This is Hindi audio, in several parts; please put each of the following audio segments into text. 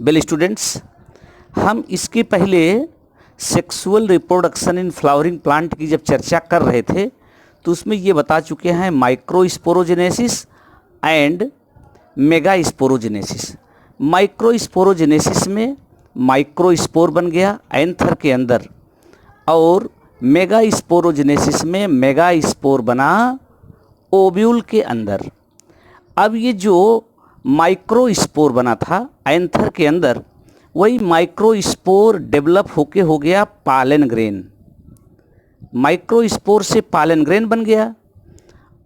वेल स्टूडेंट्स, हम इसके पहले sexual reproduction in flowering plant की जब चर्चा कर रहे थे तो उसमें ये बता चुके हैं माइक्रोस्पोरोजेनेसिस एंड मेगास्पोरोजेनेसिस। माइक्रोस्पोरोजेनेसिस में माइक्रोस्पोर बन गया एंथर के अंदर, और मेगास्पोरोजेनेसिस में मेगास्पोर बना ओव्यूल के अंदर। अब ये जो माइक्रोस्पोर बना था एंथर के अंदर, वही माइक्रोस्पोर डेवलप होके हो गया पालन ग्रेन। माइक्रोस्पोर से पालन ग्रेन बन गया,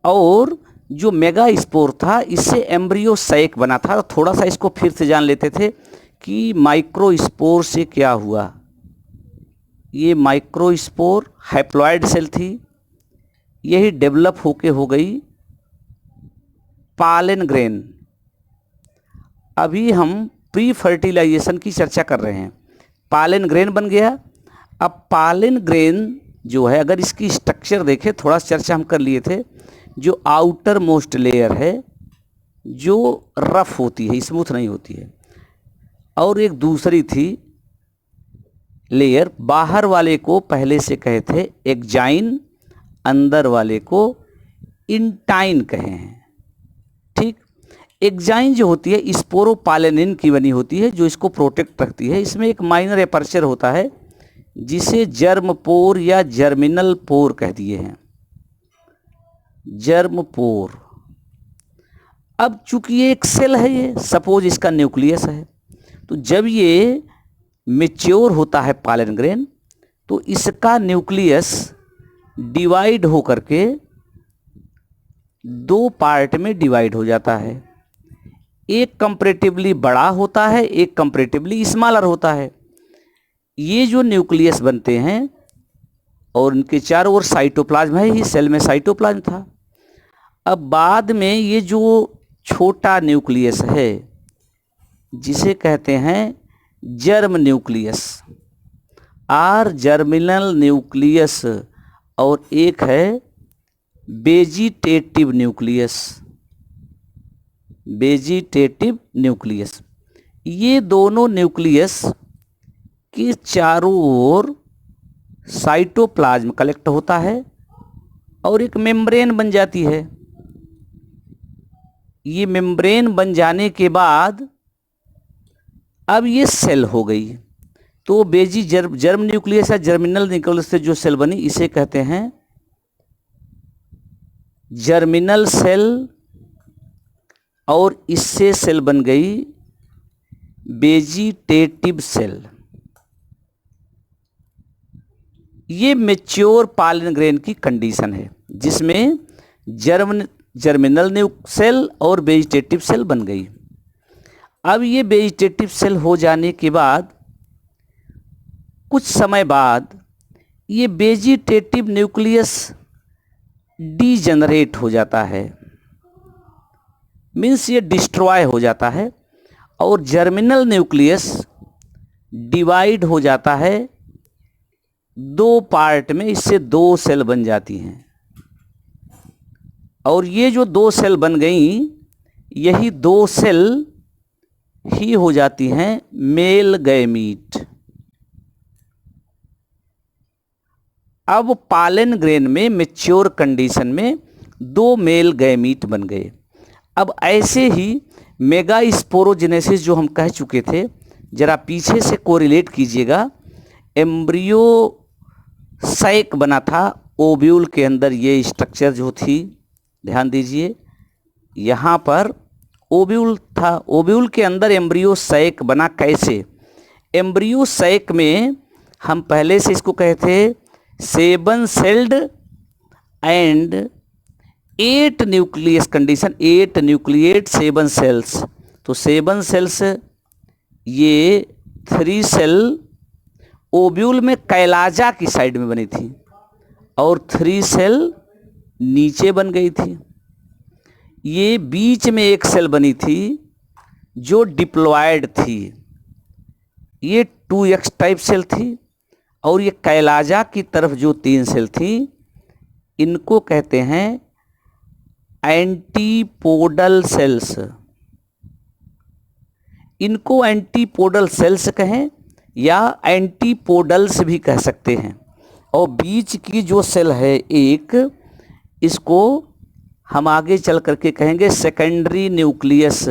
और जो मेगास्पोर था इससे एम्ब्रियो सैक बना था। थोड़ा सा इसको फिर से जान लेते थे कि माइक्रोस्पोर से क्या हुआ। ये माइक्रोस्पोर हैप्लॉइड सेल थी, यही डेवलप होके हो गई पालन ग्रेन। अभी हम प्री फर्टिलाइजेशन की चर्चा कर रहे हैं। पालन ग्रेन बन गया। अब पालन ग्रेन जो है, अगर इसकी स्ट्रक्चर देखें, थोड़ा चर्चा हम कर लिए थे, जो आउटर मोस्ट लेयर है जो रफ होती है, स्मूथ नहीं होती है, और एक दूसरी थी लेयर, बाहर वाले को पहले से कहे थे एक्जाइन, अंदर वाले को इंटाइन कहे हैं। ठीक, एक्जाइन जो होती है स्पोरोपालेनिन की बनी होती है, जो इसको प्रोटेक्ट रखती है। इसमें एक माइनर एपर्चर होता है जिसे जर्म पोर या जर्मिनल पोर कह दिए हैं, जर्म पोर। अब चूंकि ये एक सेल है, ये सपोज इसका न्यूक्लियस है, तो जब ये मैच्योर होता है पालन ग्रेन, तो इसका न्यूक्लियस डिवाइड हो करके दो पार्ट में डिवाइड हो जाता है। एक कंपैरेटिवली बड़ा होता है, एक कंपैरेटिवली स्मॉलर होता है। ये जो न्यूक्लियस बनते हैं, और इनके चारों ओर साइटोप्लाज्म है, ही सेल में साइटोप्लाज्म था। अब बाद में ये जो छोटा न्यूक्लियस है जिसे कहते हैं germ nucleus or germinal nucleus, और एक है वेजिटेटिव न्यूक्लियस, वेजिटेटिव न्यूक्लियस। ये दोनों न्यूक्लियस के चारों ओर साइटोप्लाज्म कलेक्ट होता है और एक मेम्ब्रेन बन जाती है। ये मेम्ब्रेन बन जाने के बाद अब ये सेल हो गई। तो जर्म न्यूक्लियस या जर्मिनल न्यूक्लियस से जो सेल बनी, इसे कहते हैं जर्मिनल सेल, और इससे सेल बन गई वेजिटेटिव सेल। ये मैच्योर पालन ग्रेन की कंडीशन है जिसमें जर्मिनल सेल और वेजिटेटिव सेल बन गई। अब ये वेजिटेटिव सेल हो जाने के बाद कुछ समय बाद ये वेजिटेटिव न्यूक्लियस डीजनरेट हो जाता है, मीन्स ये डिस्ट्रॉय हो जाता है, और जर्मिनल न्यूक्लियस डिवाइड हो जाता है दो पार्ट में। इससे दो सेल बन जाती हैं, और ये जो दो सेल बन गई, यही दो सेल ही हो जाती हैं मेल गैमीट। अब पालन ग्रेन में मैच्योर कंडीशन में दो मेल गैमीट बन गए। अब ऐसे ही मेगास्पोरोजेनेसिस जो हम कह चुके थे, जरा पीछे से कोरिलेट कीजिएगा। एम्ब्रियो सैक बना था ओव्यूल के अंदर, ये स्ट्रक्चर जो थी, ध्यान दीजिए, यहाँ पर ओव्यूल था, ओव्यूल के अंदर एम्ब्रियो सैक बना। कैसे? एम्ब्रियो सैक में हम पहले से इसको कहे थे 7 celled and 8 nucleus condition, 8 nucleate 7 cells. तो 7 सेल्स, ये 3 सेल ओव्यूल में कैलाजा की साइड में बनी थी, और 3 सेल नीचे बन गई थी। ये बीच में एक सेल बनी थी जो डिप्लॉयड थी, ये 2x टाइप सेल थी, और ये कैलाजा की तरफ जो 3 सेल थी, इनको कहते हैं एंटीपोडल सेल्स। इनको एंटीपोडल सेल्स कहें या एंटीपोडल्स भी कह सकते हैं। और बीच की जो सेल है एक, इसको हम आगे चल करके कहेंगे secondary nucleus.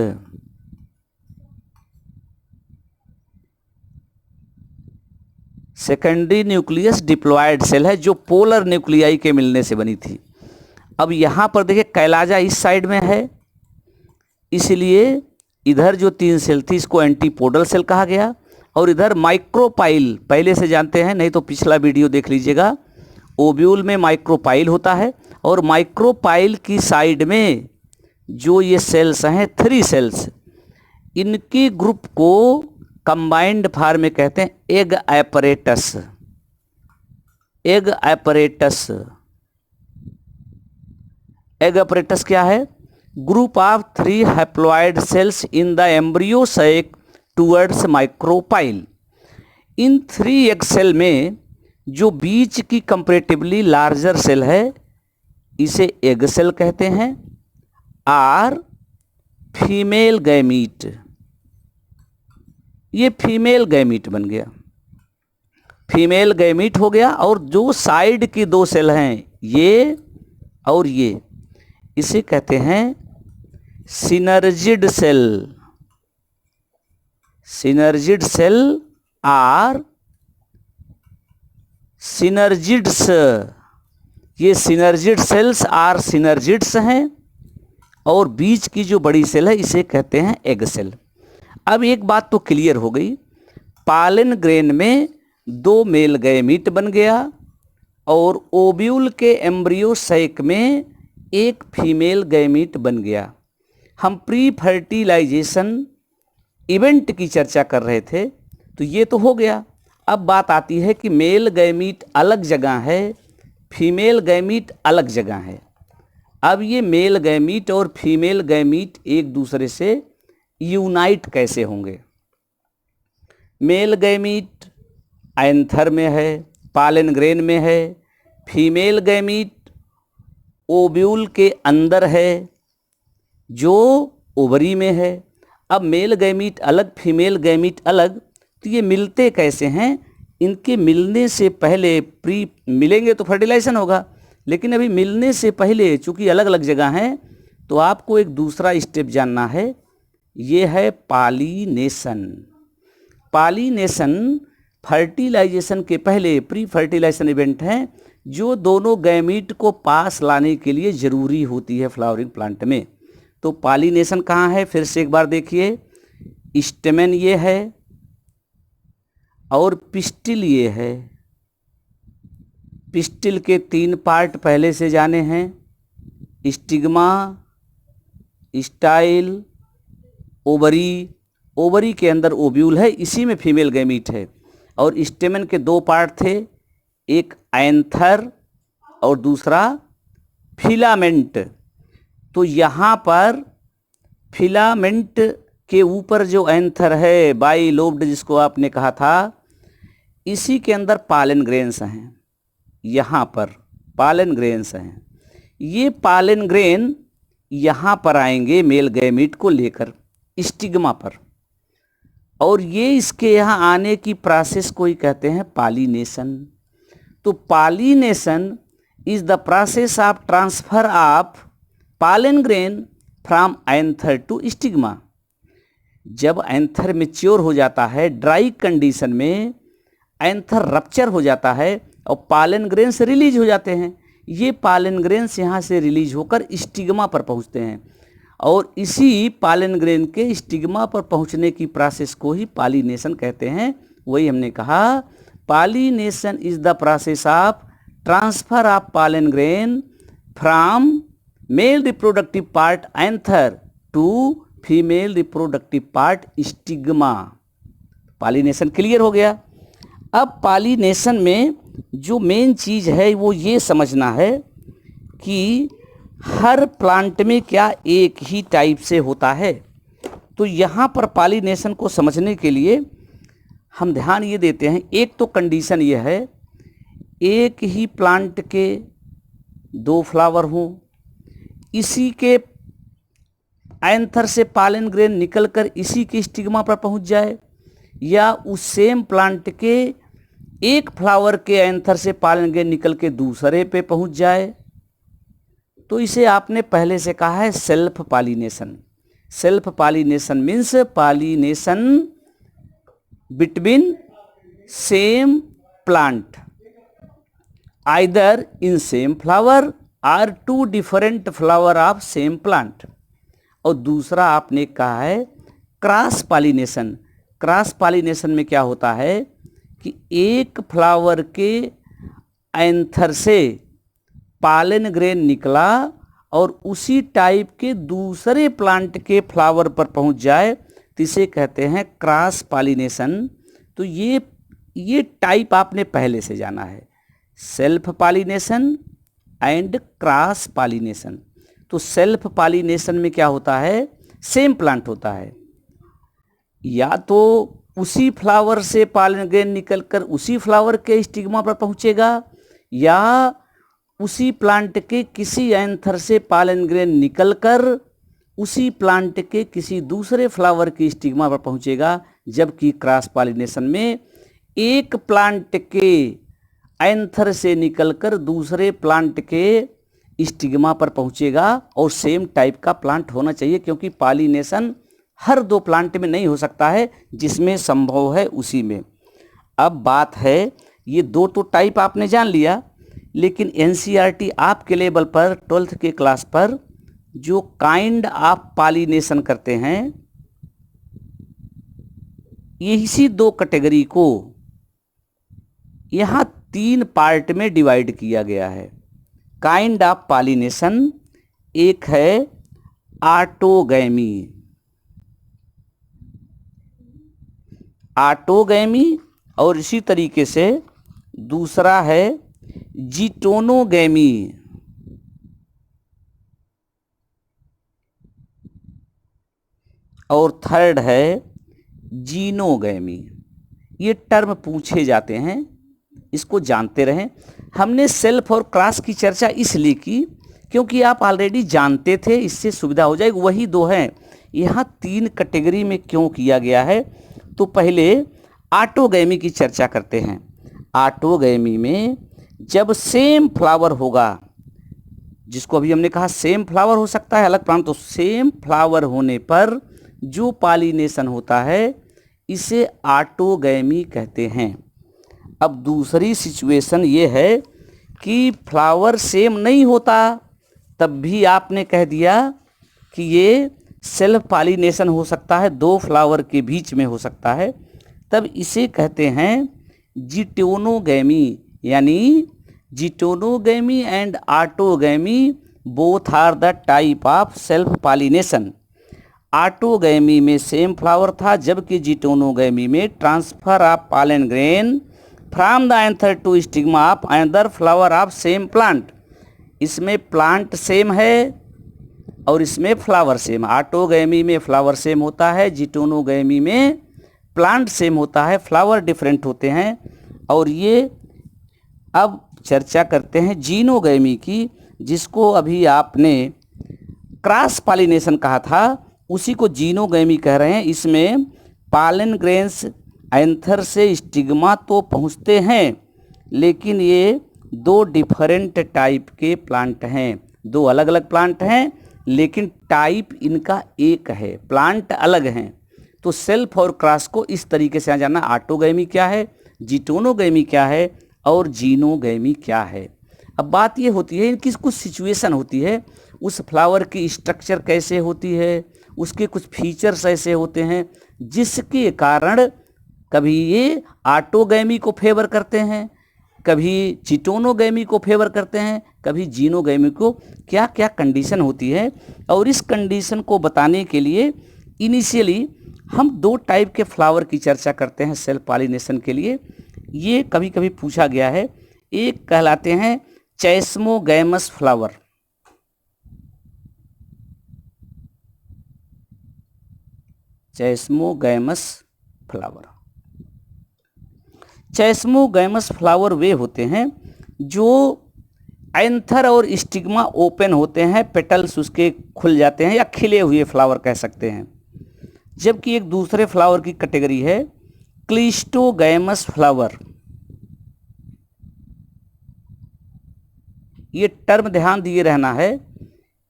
Secondary nucleus diploid cell है जो पोलर न्यूक्लियाई के मिलने से बनी थी। अब यहाँ पर देखिए कैलाजा इस साइड में है, इसलिए इधर जो 3 सेल थी इसको एंटीपोडल सेल कहा गया। और इधर माइक्रोपाइल पहले से जानते हैं, नहीं तो पिछला वीडियो देख लीजिएगा। ओव्यूल में माइक्रोपाइल होता है और माइक्रोपाइल की साइड में जो ये सेल्स हैं 3 सेल्स, इनकी ग्रुप को कंबाइंड फॉर्म में कहते हैं egg apparatus. Egg apparatus, egg apparatus क्या है? Group of 3 haploid cells in the embryo sac towards micropyle. इन 3 एग सेल में जो बीच की कंपैरेटिवली लार्जर सेल है इसे एग सेल कहते हैं। आर फीमेल गैमीट, ये फीमेल गैमीट बन गया, फीमेल गैमीट हो गया। और जो साइड की 2 सेल हैं ये और ये, इसे कहते हैं synergid cell. Synergid cell or synergids, ये सिनर्जिड सेल्स आर सिनर्जिड्स हैं। और बीच की जो बड़ी सेल है इसे कहते हैं एग सेल। अब एक बात तो क्लियर हो गई, पालन ग्रेन में 2 मेल गैमीट बन गया और ओव्यूल के एम्ब्रियो सैक में 1 फीमेल गैमीट बन गया। हम प्री फर्टिलाइजेशन इवेंट की चर्चा कर रहे थे, तो ये तो हो गया। अब बात आती है कि मेल गैमीट अलग जगह है, फीमेल गैमीट अलग जगह है। अब ये मेल गैमीट और फीमेल गैमीट एक दूसरे से यूनाइट कैसे होंगे? मेल गैमीट एंथर में है, पालन ग्रेन में है। फीमेल गैमीट ओव्यूल के अंदर है जो ओवरी में है। अब मेल गैमीट अलग, फीमेल गैमीट अलग, तो ये मिलते कैसे हैं? इनके मिलने से पहले प्री मिलेंगे तो फर्टिलाइजेशन होगा, लेकिन अभी मिलने से पहले चूंकि अलग अलग जगह हैं तो आपको एक दूसरा स्टेप जानना है, ये है पॉलिनेशन। पॉलिनेशन फर्टिलाइजेशन के पहले प्री फर्टिलाइजेशन इवेंट है जो दोनों गैमीट को पास लाने के लिए ज़रूरी होती है फ्लावरिंग प्लांट में। तो पॉलिनेशन कहाँ है? फिर से एक बार देखिए, स्टेमेन ये है और पिस्टिल ये है। पिस्टिल के 3 पार्ट पहले से जाने हैं, स्टिग्मा, स्टाइल, ओवरी। ओवरी के अंदर ओव्यूल है, इसी में फीमेल गैमीट है। और स्टेमेन के 2 पार्ट थे, एक एंथर और दूसरा फिलामेंट। तो यहाँ पर फिलामेंट के ऊपर जो एंथर है, बाई लोब्ड जिसको आपने कहा था, इसी के अंदर पालन ग्रेन्स हैं। यहाँ पर पालन ग्रेन्स हैं। ये पालन ग्रेन यहाँ पर आएंगे मेल गैमीट को लेकर स्टिग्मा पर, और ये इसके यहाँ आने की प्रोसेस को ही कहते हैं पॉलिनेशन। तो pollination is the process of transfer of pollen grain from anther to stigma. जब एंथर मैच्योर हो जाता है, ड्राई कंडीशन में एंथर रप्चर हो जाता है और पालन ग्रेन्स रिलीज हो जाते हैं। ये पालन ग्रेन्स यहाँ से रिलीज होकर स्टिग्मा पर पहुँचते हैं, और इसी पालन ग्रेन के स्टिग्मा पर पहुँचने की प्रोसेस को ही पॉलिनेशन कहते हैं। वही हमने कहा, pollination is the process of transfer of pollen grain from male reproductive part anther to female reproductive part stigma. Pollination clear हो गया। अब पॉलिनेशन में जो मेन चीज़ है वो ये समझना है कि हर प्लांट में क्या एक ही टाइप से होता है। तो यहाँ पर पॉलिनेशन को समझने के लिए हम ध्यान ये देते हैं, एक तो कंडीशन ये है एक ही प्लांट के 2 फ्लावर हों, इसी के एंथर से पॉलन ग्रेन निकलकर इसी के स्टिग्मा पर पहुंच जाए, या उस सेम प्लांट के एक फ्लावर के एंथर से पॉलन ग्रेन निकल के दूसरे पे पहुंच जाए, तो इसे आपने पहले से कहा है self pollination. Self pollination means pollination between same plant either in same flower or two different flower of same plant. और दूसरा आपने कहा है क्रॉस पॉलिनेशन। क्रॉस पॉलिनेशन में क्या होता है कि एक फ्लावर के एंथर से पॉलन ग्रेन निकला और उसी टाइप के दूसरे प्लांट के फ्लावर पर पहुंच जाए, तो इसे कहते हैं क्रॉस पॉलिनेशन। तो ये टाइप आपने पहले से जाना है, self pollination and cross pollination. तो सेल्फ पॉलिनेशन में क्या होता है, सेम प्लांट होता है, या तो उसी फ्लावर से पॉलन ग्रेन निकलकर उसी फ्लावर के स्टिग्मा पर पहुंचेगा, या उसी प्लांट के किसी एंथर से पॉलन ग्रेन निकलकर उसी प्लांट के किसी दूसरे फ्लावर की स्टिग्मा पर पहुंचेगा। जबकि क्रॉस पॉलिनेशन में एक प्लांट के एंथर से निकलकर दूसरे प्लांट के स्टिग्मा पर पहुंचेगा और सेम टाइप का प्लांट होना चाहिए, क्योंकि पॉलिनेशन हर दो प्लांट में नहीं हो सकता है, जिसमें संभव है उसी में। अब बात है, ये दो तो टाइप आपने जान लिया, लेकिन एनसीईआरटी आपके लेवल पर 12th के क्लास पर जो काइंड ऑफ पॉलिनेशन करते हैं, इसी दो कैटेगरी को यहाँ 3 पार्ट में डिवाइड किया गया है। काइंड ऑफ पॉलिनेशन एक है ऑटोगैमी, ऑटोगैमी, और इसी तरीके से दूसरा है जीटोनोगैमी, और थर्ड है जीनोगैमी। ये टर्म पूछे जाते हैं, इसको जानते रहें। हमने सेल्फ और क्रॉस की चर्चा इसलिए की क्योंकि आप ऑलरेडी जानते थे, इससे सुविधा हो जाएगी। वही दो हैं, यहाँ 3 कैटेगरी में क्यों किया गया है। तो पहले ऑटोगैमी की चर्चा करते हैं। ऑटोगैमी में जब सेम फ्लावर होगा, जिसको अभी हमने कहा सेम फ्लावर हो सकता है अलग प्लांट, तो सेम फ्लावर होने पर जो पॉलिनेशन होता है इसे ऑटोगैमी कहते हैं। अब दूसरी सिचुएशन ये है कि फ्लावर सेम नहीं होता, तब भी आपने कह दिया कि ये सेल्फ पॉलिनेशन हो सकता है, 2 फ्लावर के बीच में हो सकता है, तब इसे कहते हैं जीटोनोगैमी। यानी geitonogamy and autogamy both are the type of self pollination. Autogamy में सेम फ्लावर था, जबकि जीटोनोगैमी में transfer of pollen grain from the anther to stigma of another flower of same plant. इसमें प्लांट सेम है और इसमें फ्लावर सेम। ऑटोगैमी में फ्लावर सेम होता है, जीटोनोगैमी में प्लांट सेम होता है, फ्लावर डिफरेंट होते हैं। और ये अब चर्चा करते हैं जीनोगैमी की, जिसको अभी आपने क्रॉस पॉलिनेशन कहा था, उसी को जीनोगैमी कह रहे हैं। इसमें पॉलन ग्रेन्स एंथर से स्टिग्मा तो पहुंचते हैं, लेकिन ये 2 डिफरेंट टाइप के प्लांट हैं, 2 अलग अलग प्लांट हैं, लेकिन टाइप इनका एक है, प्लांट अलग हैं। तो सेल्फ और क्रॉस को इस तरीके से जानना, ऑटोगैमी क्या है, जीटोनोगैमी क्या है और जीनोगैमी क्या है। अब बात ये होती है, इनकी कुछ सिचुएशन होती है, उस फ्लावर की स्ट्रक्चर कैसे होती है, उसके कुछ फीचर्स ऐसे होते हैं जिसके कारण कभी ये ऑटोगैमी को फेवर करते हैं, कभी जीटोनोगैमी को फेवर करते हैं, कभी जीनोगैमी को। क्या क्या कंडीशन होती है, और इस कंडीशन को बताने के लिए इनिशियली हम 2 टाइप के फ्लावर की चर्चा करते हैं सेल्फ पॉलिनेशन के लिए। ये कभी कभी पूछा गया है। एक कहलाते हैं चेस्मोगैमस फ्लावर, चेस्मोगैमस फ्लावर। चेस्मोगैमस फ्लावर वे होते हैं जो एंथर और स्टिग्मा ओपन होते हैं, पेटल्स उसके खुल जाते हैं या खिले हुए फ्लावर कह सकते हैं। जबकि एक दूसरे फ्लावर की कैटेगरी है क्लिस्टोगैमस फ्लावर। ये टर्म ध्यान दिए रहना है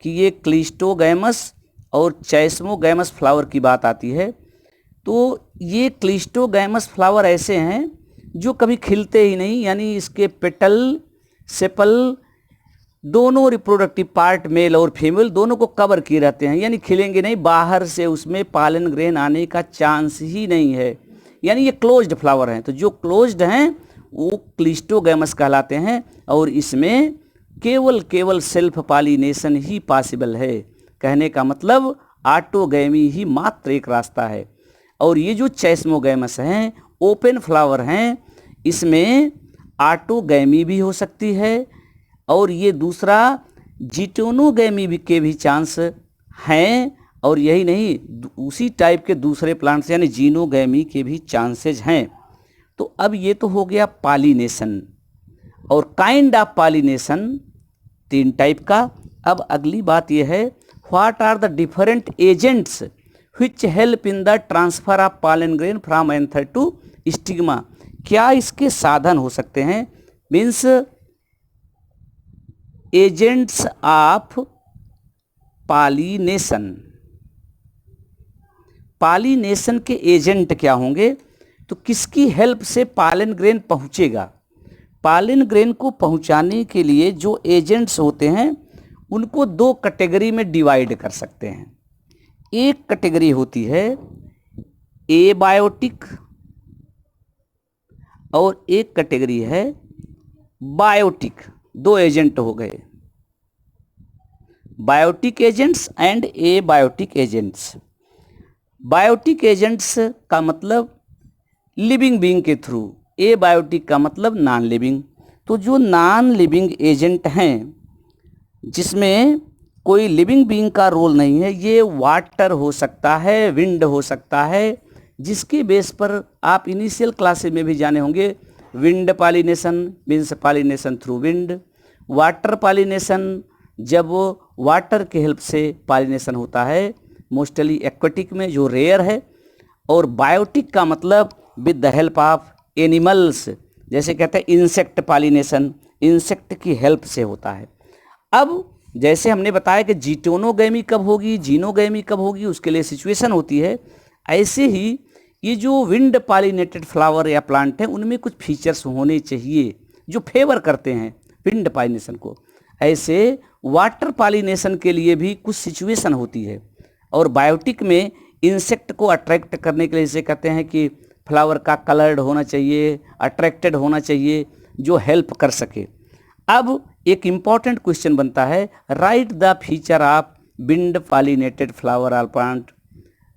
कि ये क्लिस्टोगैमस और चैस्मोगैमस फ्लावर की बात आती है। तो ये क्लिस्टोगैमस फ्लावर ऐसे हैं जो कभी खिलते ही नहीं, यानी इसके पेटल सेपल दोनों रिप्रोडक्टिव पार्ट मेल और फीमेल दोनों को कवर किए रहते हैं, यानी खिलेंगे नहीं, बाहर से उसमें पालन ग्रेन आने का चांस ही नहीं है, यानी ये क्लोज्ड फ्लावर हैं। तो जो क्लोज्ड हैं वो क्लिस्टोगैमस कहलाते हैं और इसमें केवल सेल्फ पॉलिनेशन ही पॉसिबल है। कहने का मतलब ऑटोगैमी ही मात्र एक रास्ता है। और ये जो चैस्मोगैमस हैं ओपन फ्लावर हैं, इसमें ऑटोगैमी भी हो सकती है और ये दूसरा जिटोनोगैमी भी के भी चांस हैं। और यही नहीं, उसी टाइप के दूसरे प्लांट्स यानी जीनोगैमी के भी चांसेज हैं। तो अब ये तो हो गया पॉलिनेशन और काइंड ऑफ पॉलिनेशन 3 टाइप का। अब अगली बात यह है, what are the different agents which help in the transfer of pollen grain from anther to stigma. क्या इसके साधन हो सकते हैं, means agents of pollination. Pollination के एजेंट क्या होंगे, तो किसकी हेल्प से पॉलन ग्रेन पहुंचेगा। पॉलन ग्रेन को पहुंचाने के लिए जो एजेंट्स होते हैं उनको 2 कैटेगरी में डिवाइड कर सकते हैं। एक कैटेगरी होती है एबायोटिक और एक कैटेगरी है बायोटिक। 2 एजेंट हो गए, biotic agents and abiotic agents. Biotic agents का मतलब लिविंग बीइंग के थ्रू, एबायोटिक का मतलब नॉन लिविंग। तो जो नॉन लिविंग एजेंट हैं जिसमें कोई लिविंग बीइंग का रोल नहीं है, ये वाटर हो सकता है, विंड हो सकता है, जिसके बेस पर आप इनिशियल क्लासेस में भी जाने होंगे। Wind pollination means pollination through wind, water pollination जब वाटर के हेल्प से पॉलिनेशन होता है, मोस्टली एक्वेटिक में जो रेयर है। और बायोटिक का मतलब with the help of animals, जैसे कहते हैं इंसेक्ट पॉलिनेशन, इंसेक्ट की हेल्प से होता है। अब जैसे हमने बताया कि जिटोनोगैमी कब होगी, जीनोगैमी कब होगी, उसके लिए सिचुएशन होती है। ऐसे ही ये जो विंड पॉलिनेटेड फ्लावर या प्लांट हैं उनमें कुछ फीचर्स होने चाहिए जो फेवर करते हैं विंड पॉलिनेशन को। ऐसे वाटर पॉलिनेशन के लिए भी कुछ सिचुएशन होती है। और बायोटिक में इंसेक्ट को अट्रैक्ट करने के लिए जैसे कहते हैं कि फ्लावर का कलर्ड होना चाहिए, अट्रैक्टेड होना चाहिए, जो हेल्प कर सके। अब एक इम्पॉर्टेंट क्वेश्चन बनता है, write the feature of wind pollinated flower और plant,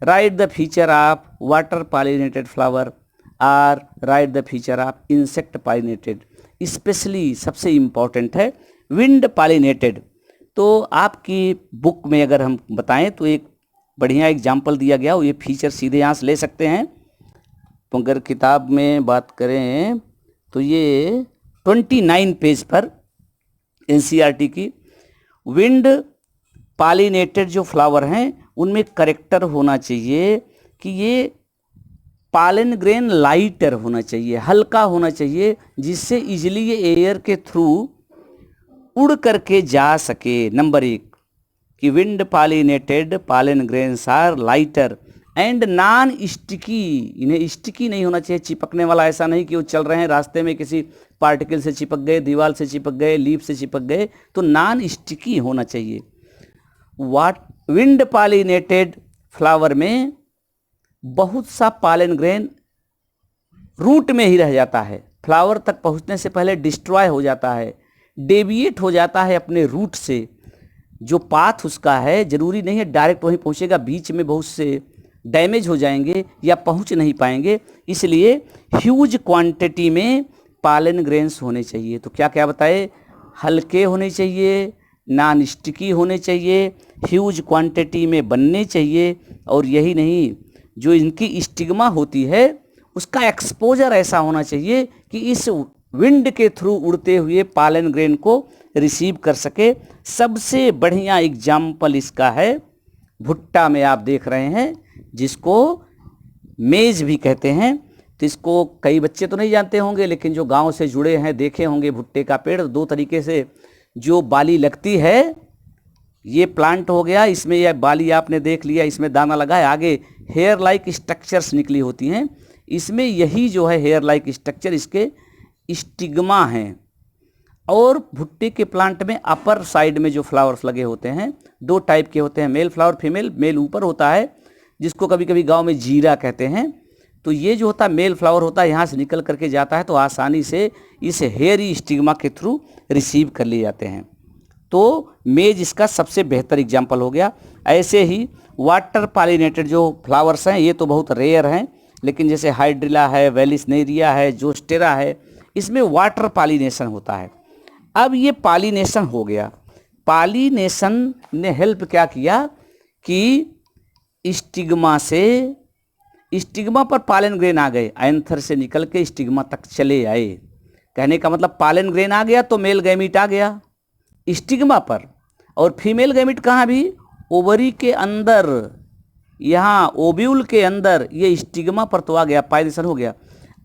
write the feature of water pollinated flower और write the feature of insect pollinated. Specially सबसे इम्पॉर्टेंट है विंड पॉलिनेटेड। तो आपकी बुक में अगर हम बताएं तो एक बढ़िया एग्जाम्पल दिया गया, वो ये फीचर सीधे यहाँ से ले सकते हैं। तो अगर किताब में बात करें तो ये 29 पेज पर एनसीईआरटी की विंड पॉलिनेटेड जो फ्लावर हैं उनमें करेक्टर होना चाहिए कि ये पॉलन ग्रेन लाइटर होना चाहिए, हल्का होना चाहिए, जिससे इजीली ये एयर के थ्रू उड़ करके जा सके। नंबर 1 कि wind pollinated pollen grains are lighter and non sticky. इन्हें स्टिकी नहीं होना चाहिए, चिपकने वाला। ऐसा नहीं कि वो चल रहे हैं रास्ते में किसी पार्टिकल से चिपक गए, दीवार से चिपक गए, लीफ से चिपक गए, तो नॉन स्टिकी होना चाहिए। विंड पॉलिनेटेड फ्लावर में बहुत सा पॉलन ग्रेन रूट में ही रह जाता है, फ्लावर तक पहुंचने से पहले डिस्ट्रॉय हो जाता है, डेविएट हो जाता है अपने रूट से। जो पाथ उसका है जरूरी नहीं है डायरेक्ट वहीं पहुंचेगा, बीच में बहुत से डैमेज हो जाएंगे या पहुंच नहीं पाएंगे। इसलिए ह्यूज क्वांटिटी में पॉलन ग्रेन्स होने चाहिए। तो क्या क्या बताए, हल्के होने चाहिए, नॉन स्टिकी होने चाहिए, ह्यूज क्वांटिटी में बनने चाहिए। और यही नहीं, जो इनकी स्टिग्मा होती है उसका एक्सपोजर ऐसा होना चाहिए कि इस विंड के थ्रू उड़ते हुए पालन ग्रेन को रिसीव कर सके। सबसे बढ़िया एग्जाम्पल इसका है भुट्टा में आप देख रहे हैं, जिसको मेज भी कहते हैं। तो इसको कई बच्चे तो नहीं जानते होंगे, लेकिन जो गांव से जुड़े हैं देखे होंगे भुट्टे का पेड़। दो तरीके से जो बाली लगती है, ये प्लांट हो गया, इसमें यह बाली आपने देख लिया, इसमें दाना लगा है, आगे हेयर लाइक स्ट्रक्चर्स निकली होती हैं। इसमें यही जो है हेयर लाइक स्ट्रक्चर इसके स्टिग्मा हैं। और भुट्टे के प्लांट में अपर साइड में जो फ्लावर्स लगे होते हैं, दो टाइप के होते हैं, मेल फ्लावर फीमेल। मेल ऊपर होता है, जिसको कभी कभी गांव में जीरा कहते हैं। तो ये जो होता है मेल फ्लावर होता है, यहाँ से निकल करके जाता है, तो आसानी से इस हेयरी स्टिग्मा के थ्रू रिसीव कर लिए जाते हैं। तो मेज इसका सबसे बेहतर एग्जाम्पल हो गया। ऐसे ही वाटर पॉलिनेटेड जो फ्लावर्स हैं, ये तो बहुत रेयर हैं, लेकिन जैसे हाइड्रिला है, वेलिसनेरिया है, जोस्टेरा है, इसमें वाटर पॉलिनेशन होता है। अब ये पॉलिनेशन हो गया, पॉलिनेशन ने हेल्प क्या किया कि स्टिग्मा से, स्टिग्मा पर पालन ग्रेन आ गए, एंथर से निकल के स्टिग्मा तक चले आए। कहने का मतलब पालन ग्रेन आ गया तो मेल गैमीट आ गया स्टिग्मा पर, और फीमेल गैमीट कहाँ भी, ओवरी के अंदर, यहाँ ओव्यूल के अंदर, ये स्टिग्मा पर तो आ गया, पॉलिनेशन हो गया।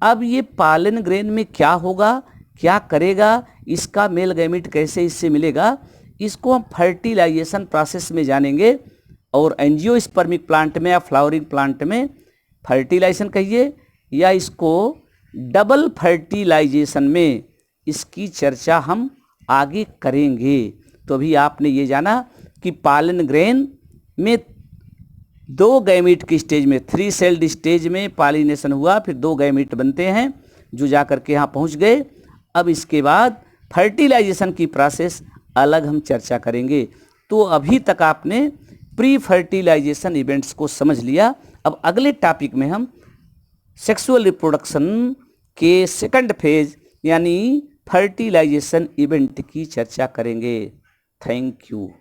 अब ये पालन ग्रेन में क्या होगा, क्या करेगा, इसका मेल गैमीट कैसे इससे मिलेगा, इसको हम फर्टिलाइजेशन प्रोसेस में जानेंगे। और एंजियोस्पर्मिक प्लांट में या फ्लावरिंग प्लांट में फर्टिलाइजेशन कहिए, या इसको डबल फर्टिलाइजेशन में, इसकी चर्चा हम आगे करेंगे। तो अभी आपने ये जाना कि पालन ग्रेन में दो गैमीट की स्टेज में, 3 सेल्ड स्टेज में पॉलिनेशन हुआ, फिर 2 गैमीट बनते हैं जो जा करके यहाँ पहुँच गए। अब इसके बाद फर्टिलाइजेशन की प्रोसेस अलग हम चर्चा करेंगे। तो अभी तक आपने प्री फर्टिलाइजेशन इवेंट्स को समझ लिया। अब अगले टॉपिक में हम सेक्सुअल रिप्रोडक्शन के सेकंड फेज यानी फर्टिलाइजेशन इवेंट की चर्चा करेंगे। Thank you.